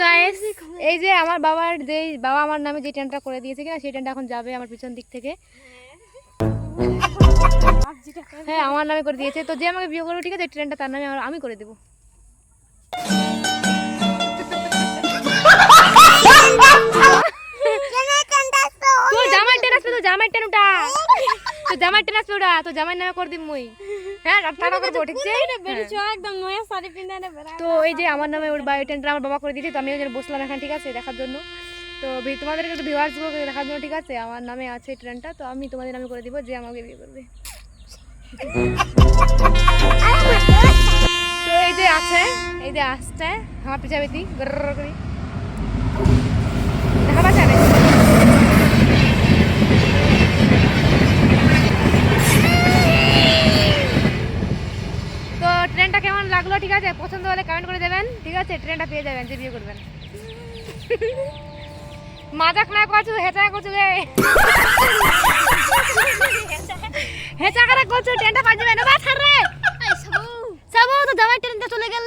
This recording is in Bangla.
গাইস এই যে আমার বাবা আমার নামে যে ট্রেনটা করে দিয়েছে কিনা সেই ট্রেনটা এখন যাবে আমার পিছন দিক থেকে। হ্যাঁ আমার নামে করে দিয়েছে, তো যে আমাকে বিয়ে করবে ঠিক আছে ট্রেনটা তার নামে আমি করে দেবো। তোর জামাই ট্রেন আসবে, তোর জামাই ট্রেন ওটা, তোর জামাই ট্রেন আসবে ওটা, তোর জামাই নামে করে দিব মুই। হ্যাঁ টাকা করবো ঠিক আছে। একদম নয়া শাড়ি পিন্ধে তো এই যে আমার নামে ওর বাড়ি ট্রেনটা আমার বাবা করে দিয়েছে, তো আমি ওই জন্য বসলাম এখানে ঠিক আছে দেখার জন্য। তো তোমাদের একটু ভিউয়ার্স গুলো দেখার জন্য ঠিক আছে, আমার নামে আছে ট্রেনটা, তো আমি তোমাদের নামে করে দিব যে আমাকে বিয়ে করবে। তো এই যে আছে, এই যে আসছে আমার পিছাবেতি করি দেখা পাচ্ছে না। তো ট্রেনটা কেমন লাগলো ঠিক আছে, পছন্দ হলে কমেন্ট করে দেবেন ঠিক আছে, ট্রেনটা পেয়ে যাবেন যে বিয়ে করবেন। মাজাক না করছো, হেঁচা করছো গে, হেঁচা করে করছো, ট্রেনটা পাওয়া যাবে না। বাস রে সাবু তো জামাই ট্রেনটা চলে গেল।